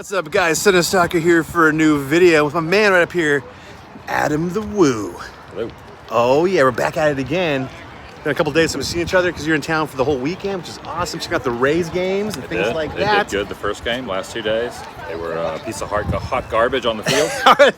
What's up, guys? Cinestalker here for a new video with my man right up here, Adam the Woo. Hello. Oh yeah, we're back at it again. Been a couple days since we've seen each other because you're in town for the whole weekend, which is awesome. Check out the Rays games and things like that. They did good the first game, last 2 days. They were a piece of hot garbage on the field.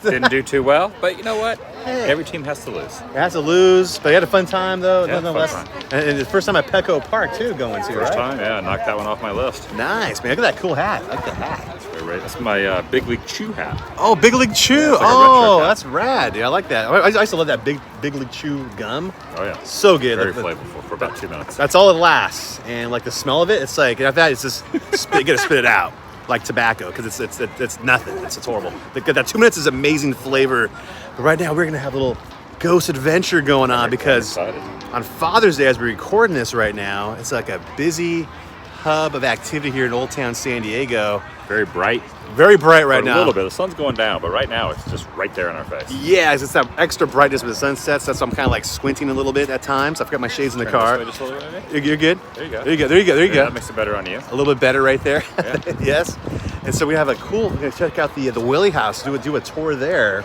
Didn't do too well, but you know what? Hey. Every team has to lose. It has to lose, but you had a fun time though, yeah, nonetheless. Fun time. And the first time at Petco Park too, going to, First right? time, yeah, knocked that one off my list. Nice, man. Look at that cool hat. I like the hat. That's my Big League Chew hat. Oh, Big League Chew. Yeah, like oh, that's rad. Yeah, I like that. I used to love that Big League Chew gum. Oh yeah. So good. Very flavorful for about 2 minutes. That's all it lasts. And like the smell of it, it's like, after that, it's just, you gotta spit it out. Like tobacco, because it's nothing. It's horrible. That 2 minutes is amazing flavor. But right now, we're gonna have a little ghost adventure going on because on Father's Day, as we're recording this right now, it's like a busy hub of activity here in Old Town San Diego. Very bright. Very bright right now. A little bit. The sun's going down, but right now it's just right there in our face. Yeah, it's that extra brightness with the sunsets. That's why I'm kind of like squinting a little bit at times. I forgot my shades in the car. Just a little bit, You're good? There you go. There you go. There you go. There you go. That makes it better on you. A little bit better right there. Yeah. Yes. And so we have a cool, we're going to check out the Whaley House, do a tour there.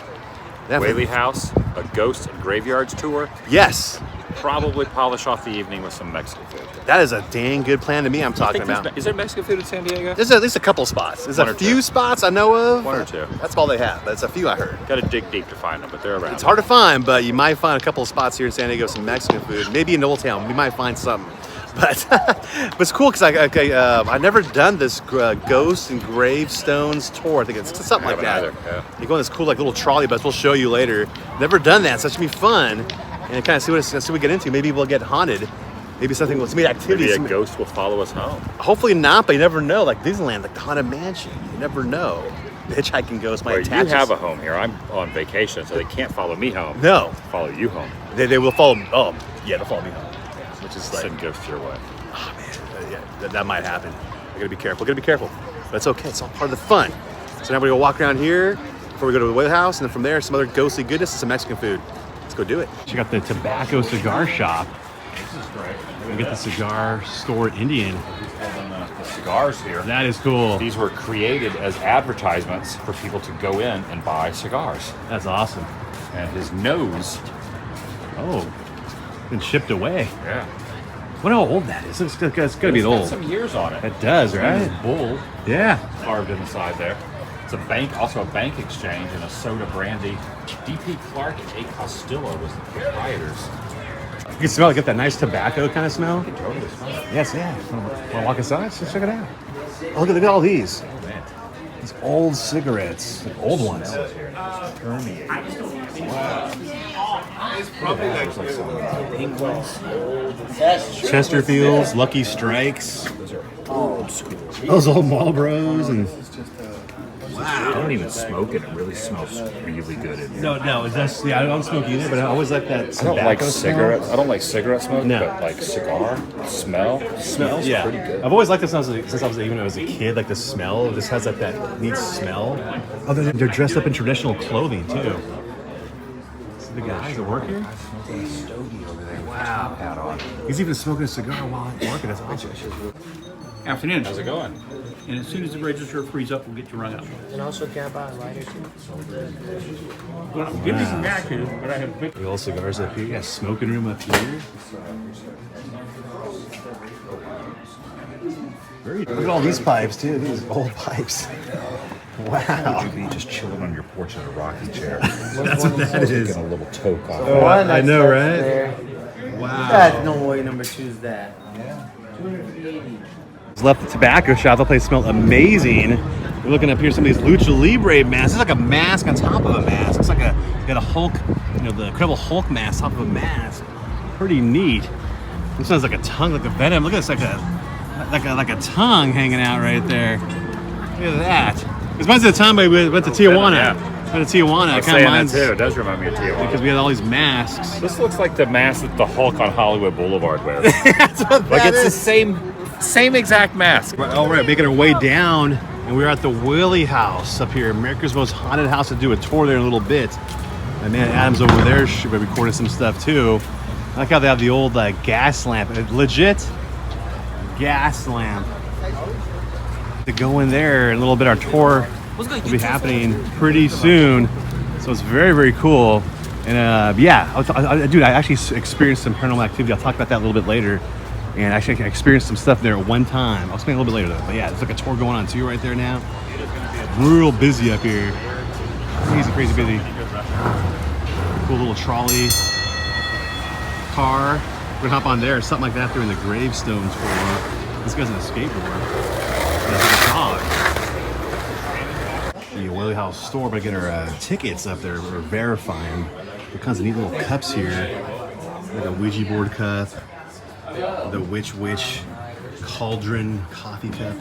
Whaley House, a ghost and graveyards tour. Yes. Probably polish off the evening with some Mexican food. That is a dang good plan to me. I'm talking about. Is there Mexican food in San Diego? There's at least a couple spots. There's a few spots I know of. One or two. That's all they have, but it's a few I heard. Got to dig deep to find them, but they're around. It's hard to find, but you might find a couple of spots here in San Diego, some Mexican food. Maybe in Old Town, we might find something. But it's cool because I've never done this ghosts and gravestones tour. I think it's something like that. Yeah. You go on this cool like little trolley bus. We'll show you later. Never done that, so it should be fun. And kind of see what we get into. Maybe we'll get haunted. Maybe something will be activities. Maybe a ghost will follow us home. Hopefully not, but you never know. Like Disneyland, like the Haunted Mansion. You never know. The hitchhiking ghost might attach us. You have a home here. I'm on vacation, so they can't follow me home. No. Follow you home. They will follow me. Oh, yeah, they'll follow me home. Which is like... Send ghosts your way. Oh, man. Yeah, that might happen. I gotta be careful. But it's okay. It's all part of the fun. So now we're gonna walk around here before we go to the Whaley House, and then from there, some other ghostly goodness and some Mexican food. Let's go do it. Check out the tobacco cigar shop. This is great. We get the cigar store Indian. The cigars here. That is cool. These were created as advertisements for people to go in and buy cigars. That's awesome. And his nose. Oh, been shipped away. Yeah. Wonder how old that is. It's gotta be old. Got some years on it. It does, right? Bull. Yeah. Carved in the side there. It's a bank, also a bank exchange, and a soda brandy. D.P. Clark and A. Costello was the proprietors. You can smell it, get that nice tobacco kind of smell. You can totally smell it. Yes, yeah. Want to walk inside? Let's check it out. Oh, look at all these. Oh, man. These old cigarettes, like old ones. Wow. It's probably like some penguins. Chesterfields, Lucky Strikes. Those are old school. Those old Marlboros and. I don't even smoke it. It really smells really good in here. No, that's I don't smoke either, but I always like that. I don't like cigarettes. I don't like cigarette smoke, No. but like cigar smells Yeah, pretty good. I've always liked this since I was even when I was a kid. Like the smell, it just has that neat smell. Oh, they're dressed up in traditional clothing too. See the guys that work here? Smoking a stogie over there. Wow. Hat on. He's even smoking a cigar while I'm working. That's awesome. Afternoon. How's it going? And as soon as the register frees up, we'll get you rung up. And also, can I buy a lighter too? Well, give me some matches, but I have big. The old cigars up here. Yeah, smoking room up here. Look at all these pipes too. These old pipes. Wow. Would you be just chilling on your porch in a rocking chair? That's what that is. Getting a little toke off. Oh, I know, right? There. Wow. That's no way number 2 is that. Left the tobacco shop. The place smelled amazing. We're looking up here. Some of these Lucha Libre masks. It's like a mask on top of a mask. It's like got a Hulk, the Incredible Hulk mask on top of a mask. Pretty neat. This sounds like a tongue, like a venom. Look at this, like a tongue hanging out right there. Look at that. It reminds me of the time we went to Tijuana. Yeah. Went to Tijuana. I was It kind of saying that reminds too. It does remind me of Tijuana. because we had all these masks. This looks like the mask that the Hulk on Hollywood Boulevard wears. That's what Like that it's the is. same exact mask. All right, making our way down, and we're at the Whaley House up here, America's most haunted house. To do a tour there in a little bit. My man Adam's over there should be recording some stuff too. I like how they have the old gas lamp, legit gas lamp. To go in there in a little bit. Our tour will be happening pretty soon, so it's very, very cool. And yeah, dude, I actually experienced some paranormal activity. I'll talk about that a little bit later. And actually, I experienced some stuff there at one time. I'll explain a little bit later though. But yeah, there's like a tour going on too right there now. Real busy up here. Crazy, crazy busy. Cool little trolley car. We're gonna hop on there. Something like that. They're in the gravestones for. This guy's on a skateboard. That's a dog. The Whaley House store, but I get our tickets up there. We're verifying. All kinds of neat little cups here. Like a Ouija board cup. The Witch Cauldron coffee cup.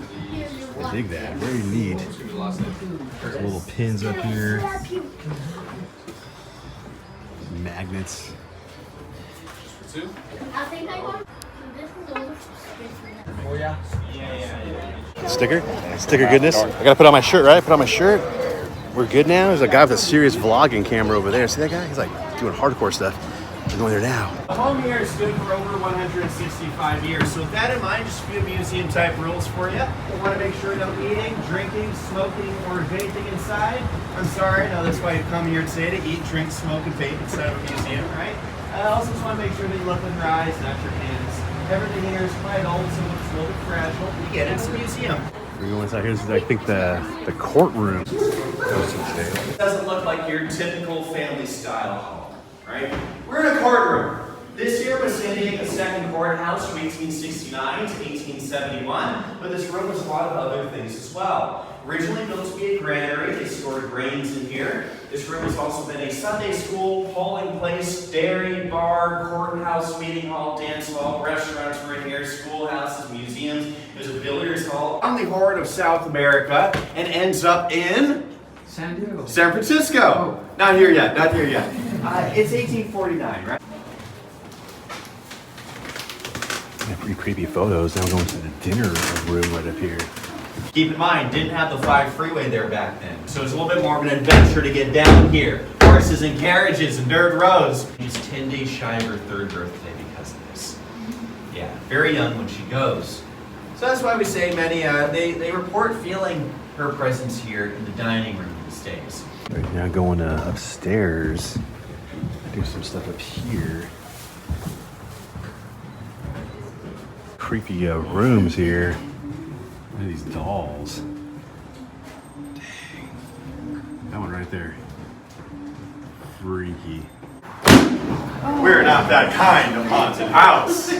I dig that. Very neat. Some little pins up here. Magnets. Sticker goodness. I gotta put on my shirt, right? Put on my shirt. We're good now. There's a guy with a serious vlogging camera over there. See that guy? He's like doing hardcore stuff. We're going there now. The home here has stood for over 165 years. So with that in mind, just a few museum type rules for you. You want to make sure no eating, drinking, smoking, or vaping inside. I'm sorry, no, that's why you've come here today, to eat, drink, smoke, and vape inside of a museum, right? I also just want to make sure that you look with your eyes, not your hands. Everything here is quite old, so it looks a little bit fragile. You get it, it's a museum. We're going inside here. This is, I think, the courtroom. It doesn't look like your typical family style home, right? We're in a courtroom. This here was San Diego's second courthouse from 1869 to 1871, but this room was a lot of other things as well. Originally built to be a granary, they stored grains in here. This room has also been a Sunday school, polling place, dairy, bar, courthouse, meeting hall, dance hall, restaurants were in here, schoolhouses, museums. There's a billiards hall. On the horn of South America and ends up in San Diego. San Francisco. Oh. Not here yet, not here yet. It's 1849, right? Pretty creepy photos. Now we're going to the dinner room right up here. Keep in mind, didn't have the 5 freeway there back then. So it's a little bit more of an adventure to get down here. Horses and carriages and dirt roads. She's 10 days shy of her 3rd birthday because of this. Yeah, very young when she goes. So that's why we say many, they report feeling her presence here in the dining room these days. Right now going upstairs. Do some stuff up here. Creepy rooms here. Look at these dolls. Dang. That one right there. Freaky. We're not that kind of haunted house.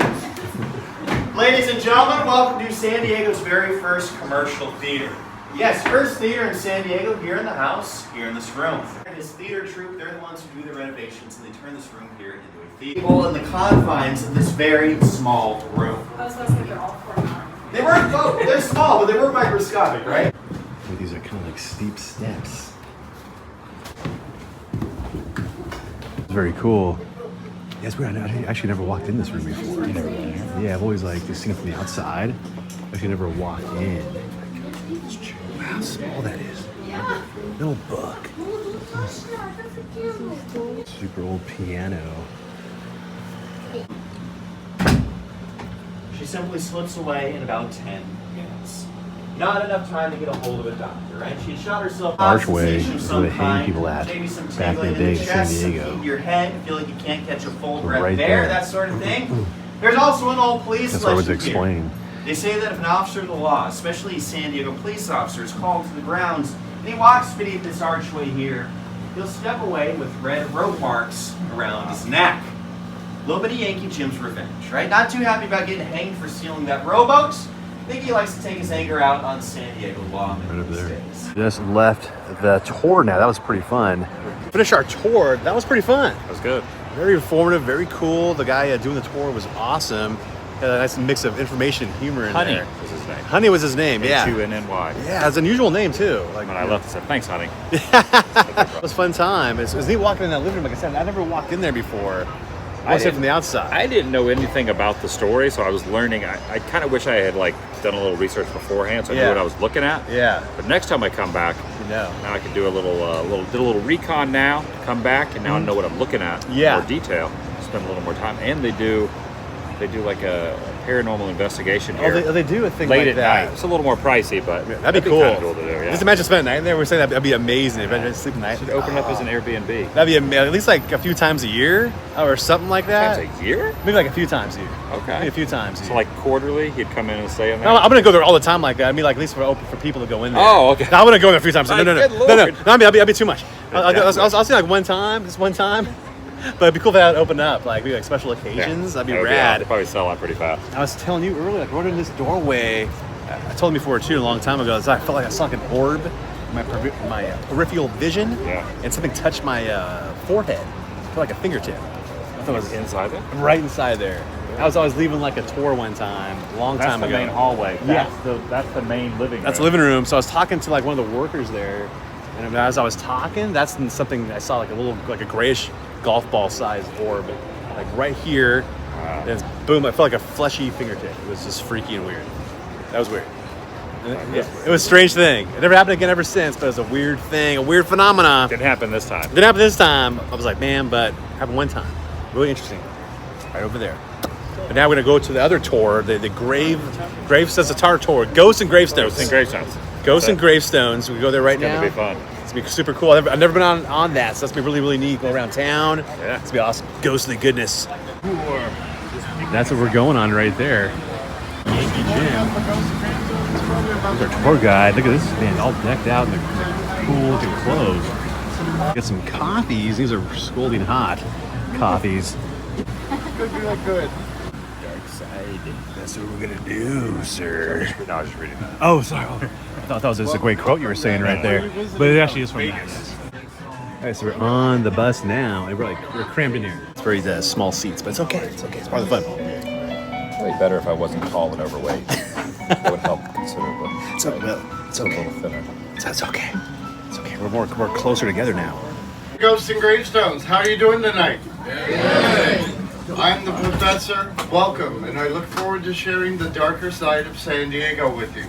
Ladies and gentlemen, welcome to San Diego's very first commercial theater. Yes, first theater in San Diego, here in the house, here in this room. And this theater troupe, they're the ones who do the renovations, and they turn this room here into a theater. People in the confines of this very small room. I was supposed to they're all 49. They weren't, oh, they're small, but they were microscopic, right? These are kind of like steep steps. It's very cool. Yes, I actually never walked in this room before. You never been here? Yeah, I've always like just seen it from the outside. Actually never walked in. Wow, how small that is. Little book. Super old piano. She simply slips away in about 10 minutes. Not enough time to get a hold of a doctor, right? She shot herself Archway oxidation of is some where they hang kind, people at maybe some back in the tingling day the in San chest, Diego. some heat in your head, feel like you can't catch a full breath Right there, there. that sort of thing. There's also an old police That's what I was legend here. explaining. They say that if an officer of the law, especially a San Diego police officer, is called to the grounds and he walks beneath this archway here, he'll step away with red rope marks around his neck. A little bit of Yankee Jim's revenge, right? Not too happy about getting hanged for stealing that rowboat. I think he likes to take his anger out on San Diego lawmen Right over these there. days. Just left the tour now. That was pretty fun. Finished our tour. That was pretty fun. That was good. Very informative, very cool. The guy doing the tour was awesome. Had a nice mix of information and humor in Honey there. was his name. Honey was his name, yeah. H-U-N-N-Y. Yeah, it's an unusual name too. Like, When I left, I said, thanks, honey. it was a fun time. It was neat walking in that living room. Like I said, I never walked in there before. I was from the outside. I didn't know anything about the story, so I was learning. I kind of wish I had like done a little research beforehand, so I knew what I was looking at. Yeah. But next time I come back, now I can do a little recon now. Come back, and now I know what I'm looking at. Yeah. More detail. Spend a little more time, and they do They do like a paranormal investigation Oh, here. they do a thing late like at that. night. It's a little more pricey, but That'd be cool. kinda cool to do. Yeah. Just imagine spending a night there. We're saying that'd be amazing. If I sleep a night. Should open up as an Airbnb. That'd be at least like a few times a year or something like that. Times a year? Maybe like a few times a year. Okay. Maybe a few times a year. So like quarterly, he'd come in and stay in there. No, I'm gonna go there all the time like that. I mean, like at least for open for people to go in there. Oh, okay. No, I'm gonna go there a few times. No. Good No, Lord. I mean, that'd be too much. I'll see like one time, just one time. But it'd be cool if that would open up, like maybe like special occasions. That'd be rad. They'd probably sell out pretty fast. I was telling you earlier, like running this doorway. I told you before too, a long time ago. I felt like I saw like an orb in my peripheral vision, and something touched my forehead. I felt like a fingertip. I thought it was inside there. right inside there. I was leaving like a tour one time, a long time ago. That's the main hallway. Yeah. That's the main living room. That's the living room. So I was talking to like one of the workers there, and as I was talking, that's something I saw like a grayish golf ball sized orb, like right here. Wow. And boom! I felt like a fleshy fingertip. It was just freaky and weird. That was weird. It was a strange thing. It never happened again ever since, but it was a weird thing, a weird phenomenon. Didn't happen this time. Didn't happen this time. I was like, man, but it happened one time. Really interesting. Right over there. And now we're gonna go to the other tour, the grave says it's our tour. Ghosts and gravestones. Ghosts and gravestones. Ghosts and gravestones. We go there right now. It's gonna be fun. It's gonna be super cool. I've never been on that, so that's gonna be really, really neat. Go around town. Yeah. It's gonna be awesome. Ghostly goodness. That's what we're going on right there. Yankee Jim. There's our tour guide. Look at this man, all decked out in the cool looking clothes. Get some coffees. These are scalding hot coffees. Could be like good. Dark side. That's what we're gonna do, sir. No, I was just reading that. Oh, sorry. I thought that was just a great quote you were saying right there. But it actually is from Vegas. All right, so we're on the bus now, and we're crammed in here. It's very small seats, but it's okay. It's okay. It's part of the fun. Probably better if I wasn't tall and overweight. That would help considerably. It's okay. It's A okay. little thinner. It's okay. It's okay. We're closer together now. Ghosts and gravestones, how are you doing tonight? I'm the professor. Welcome, and I look forward to sharing the darker side of San Diego with you.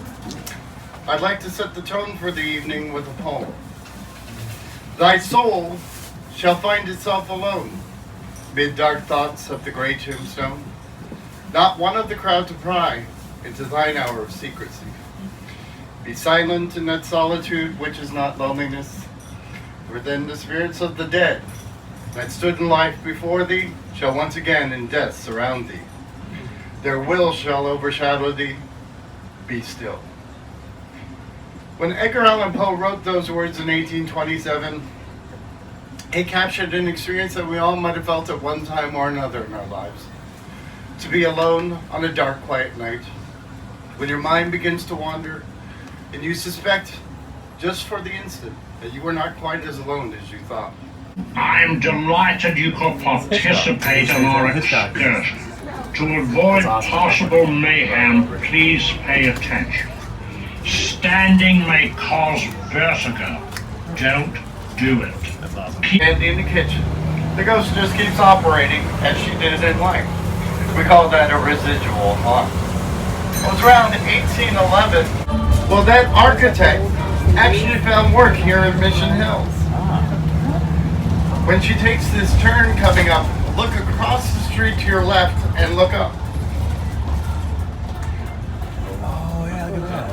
I'd like to set the tone for the evening with a poem. Thy soul shall find itself alone, mid dark thoughts of the gray tombstone. Not one of the crowd to pry into thine hour of secrecy. Be silent in that solitude which is not loneliness, for then the spirits of the dead that stood in life before thee shall once again in death surround thee. Their will shall overshadow thee. Be still. When Edgar Allan Poe wrote those words in 1827, he captured an experience that we all might have felt at one time or another in our lives. To be alone on a dark, quiet night, when your mind begins to wander, and you suspect, just for the instant, that you were not quite as alone as you thought. I'm delighted you could participate in our excursion. To avoid possible mayhem, please pay attention. Standing may cause vertigo. Don't do it. And in the kitchen, the ghost just keeps operating as she did in life. We call that a residual haunt. It was around 1811. Well, that architect actually found work here in Mission Hills. When she takes this turn coming up, look across the street to your left and look up. Oh yeah, look at that.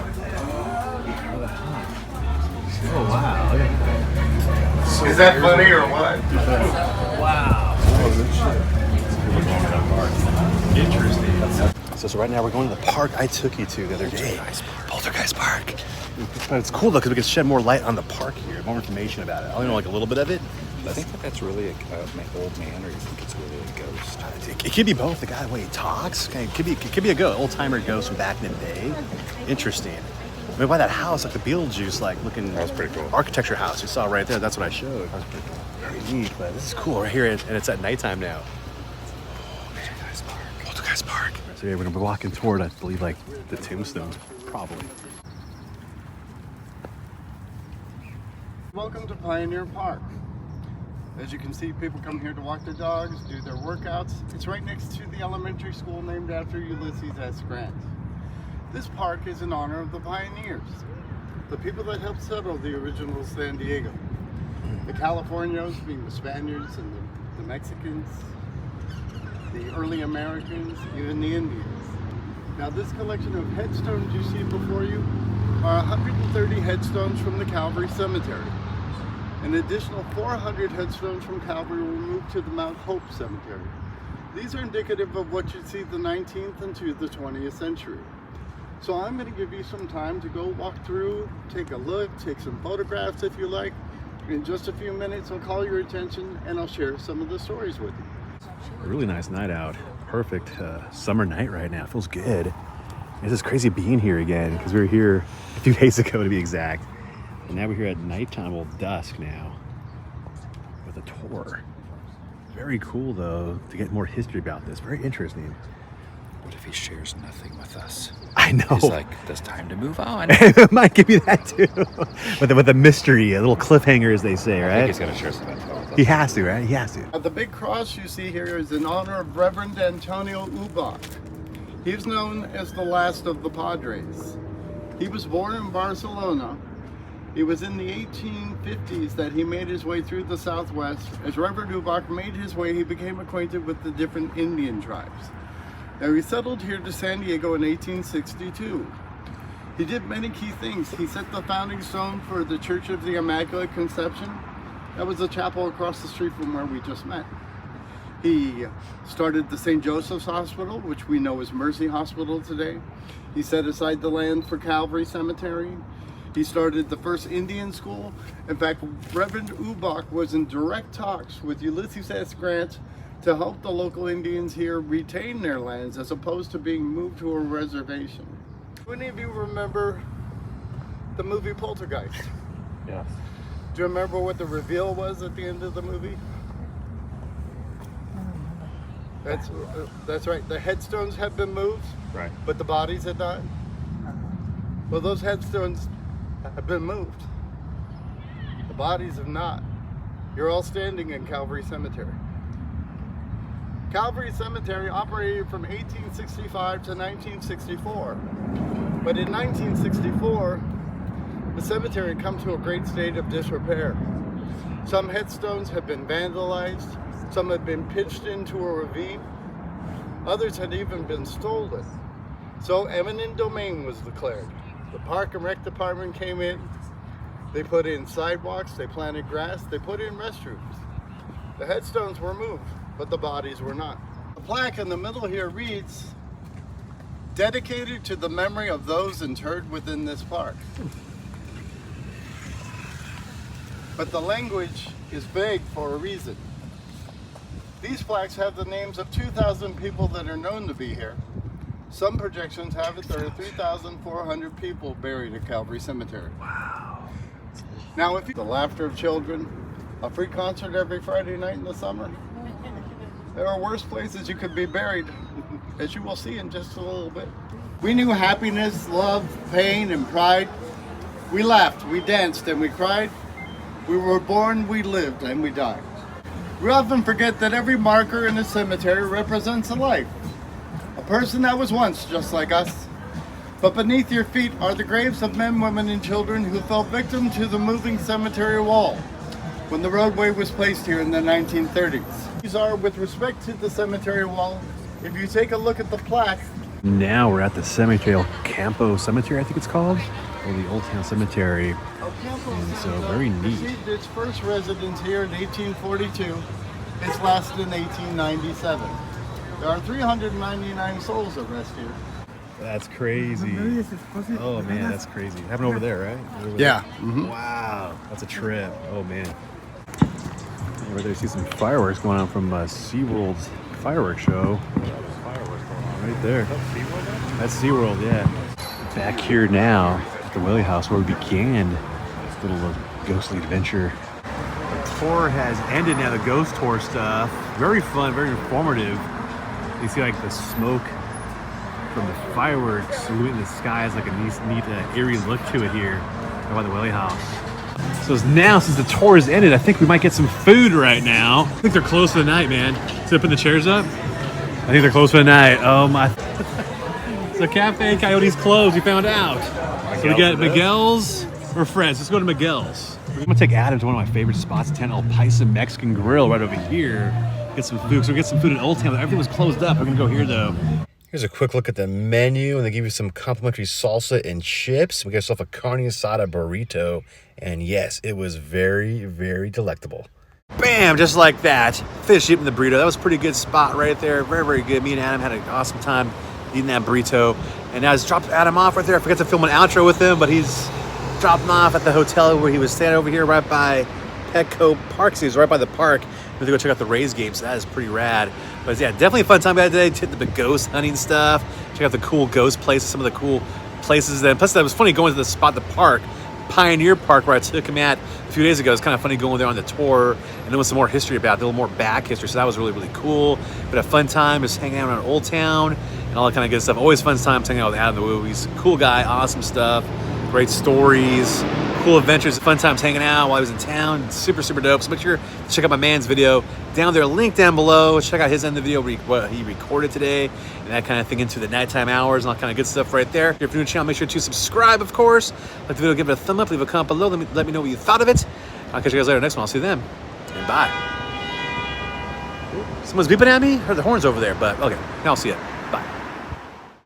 Oh wow. Look at that. Is that funny or what? Wow. Interesting. So right now we're going to the park I took you to the other day. Poltergeist Park. But it's cool though because we can shed more light on the park here, more information about it. I only know like a little bit of it. I think that's really an old man, or you think it's really a ghost? It could be both. The guy, the way he talks, it could be a ghost, old timer ghost from back in the day. Interesting. I mean, by that house, like the Beetlejuice, like looking. That was pretty cool. Architecture house you saw right there. That's what I showed. That was pretty cool. Very neat. But this is cool right here, and it's at nighttime now. Oh man, Poltergeist Park. So yeah, we're gonna be walking toward, I believe, like the tombstones, probably. Welcome to Pioneer Park. As you can see, people come here to walk their dogs, do their workouts. It's right next to the elementary school named after Ulysses S. Grant. This park is in honor of the pioneers, the people that helped settle the original San Diego. The Californios being the Spaniards and the Mexicans. the early Americans, even the Indians. Now this collection of headstones you see before you are 130 headstones from the Calvary Cemetery. An additional 400 headstones from Calvary were moved to the Mount Hope Cemetery. These are indicative of what you'd see the 19th into the 20th century. So I'm going to give you some time to go walk through, take a look, take some photographs if you like. In just a few minutes I'll call your attention and I'll share some of the stories with you. A really nice night out. Perfect summer night right now. It feels good. It's just crazy being here again because we were here a few days ago to be exact. And now we're here at nighttime, well, dusk now, with a tour. Very cool though to get more history about this. Very interesting. What if he shares nothing with us? I know. He's like, it's time to move on. It might give you that too. with a mystery, a little cliffhanger, as they say, I right? think he's going to share some info with us. He has to, right? He has to. The big cross you see here is in honor of Reverend Antonio Ubach. He's known as the last of the Padres. He was born in Barcelona. It was in the 1850s that he made his way through the Southwest. As Reverend Ubach made his way, he became acquainted with the different Indian tribes. Now he settled here to San Diego in 1862. He did many key things. He set the founding stone for the Church of the Immaculate Conception. That was the chapel across the street from where we just met. He started the St. Joseph's Hospital, which we know as Mercy Hospital today. He set aside the land for Calvary Cemetery. He started the first Indian school. In fact, Reverend Ubach was in direct talks with Ulysses S. Grant to help the local Indians here retain their lands as opposed to being moved to a reservation. Do any of you remember the movie Poltergeist? Yes. Do you remember what the reveal was at the end of the movie? That's right. The headstones had been moved, Right. but the bodies had not. Well, those headstones have been moved. The bodies have not. You're all standing in Calvary Cemetery. Calvary Cemetery operated from 1865 to 1964. But in 1964, the cemetery had come to a great state of disrepair. Some headstones had been vandalized, some had been pitched into a ravine, others had even been stolen. So eminent domain was declared. The Park and Rec Department came in, they put in sidewalks, they planted grass, they put in restrooms. The headstones were moved, but the bodies were not. The plaque in the middle here reads, dedicated to the memory of those interred within this park. But the language is vague for a reason. These plaques have the names of 2,000 people that are known to be here. Some projections have it there are 3,400 people buried at Calvary Cemetery. Wow. Now, if you the laughter of children, a free concert every Friday night in the summer, there are worse places you could be buried, as you will see in just a little bit. We knew happiness, love, pain, and pride. We laughed, we danced, and we cried. We were born, we lived, and we died. We often forget that every marker in the cemetery represents a life. A person that was once just like us. But beneath your feet are the graves of men, women, and children who fell victim to the moving cemetery wall when the roadway was placed here in the 1930s. These are with respect to the cemetery wall. If you take a look at the plaque. Now we're at the cemetery, Campo Cemetery, I think it's called, or the Old Town Cemetery. And so very neat. Received its first residence here in 1842. Its last in 1897. There are 399 souls that rest here. That's crazy. Oh man, that's crazy. Happened over there, right? Over Yeah. there. Mm-hmm. Wow, that's a trip. Oh man. Over there, you see some fireworks going on from SeaWorld's fireworks show. Right there. That's SeaWorld, yeah. Back here now at the Whaley House where we began this little ghostly adventure. The tour has ended now, the ghost tour stuff. Very fun, very informative. You see like the smoke from the fireworks saluting the sky has like a neat eerie look to it here by the Whaley House. So now, since the tour has ended, I think we might get some food right now. I think they're closed for the night, man. So put the chairs up. I think they're closed for the night. Oh my. So Cafe Coyote's closed, we found out. So we got Miguels or Fred's. Let's go to Miguels. I'm gonna take Adam to one of my favorite spots, 10 El Paisa Mexican Grill right over here. get some food. So we get some food in Old Town. Everything was closed up. We're gonna go here though. Here's a quick look at the menu, and they give you some complimentary salsa and chips. We got ourselves a carne asada burrito, and yes, it was very, very delectable. Bam! Just like that. Fish eating the burrito. That was a pretty good spot right there. Very, very good. Me and Adam had an awesome time eating that burrito. And now I just dropped Adam off right there. I forgot to film an outro with him, but he's dropping off at the hotel where he was staying over here right by Petco Park. So he was right by the park. We're gonna go check out the Rays game, so that is pretty rad. But yeah, definitely a fun time today. Hit the ghost hunting stuff. Check out the cool ghost places, some of the cool places. And plus, that was funny going to the spot, the park, Pioneer Park, where I took him at a few days ago. It's kind of funny going there on the tour and knowing some more history about it, a little more back history. So that was really, really cool. But a fun time just hanging out around Old Town and all that kind of good stuff. Always fun time hanging out with Adam the Woo. He's a cool guy, awesome stuff, great stories, cool adventures, fun times hanging out while I was in town. Super, super dope. So make sure to check out my man's video down there, link down below. Check out his end of the video, what he recorded today, and that kind of thing into the nighttime hours and all kind of good stuff right there. If you're new to the channel, make sure to subscribe, of course. Like the video, give it a thumb up, leave a comment below. Let me know what you thought of it. I'll catch you guys later next one. I'll see you then. And bye. Someone's beeping at me? I heard the horns over there, but okay. Now I'll see you.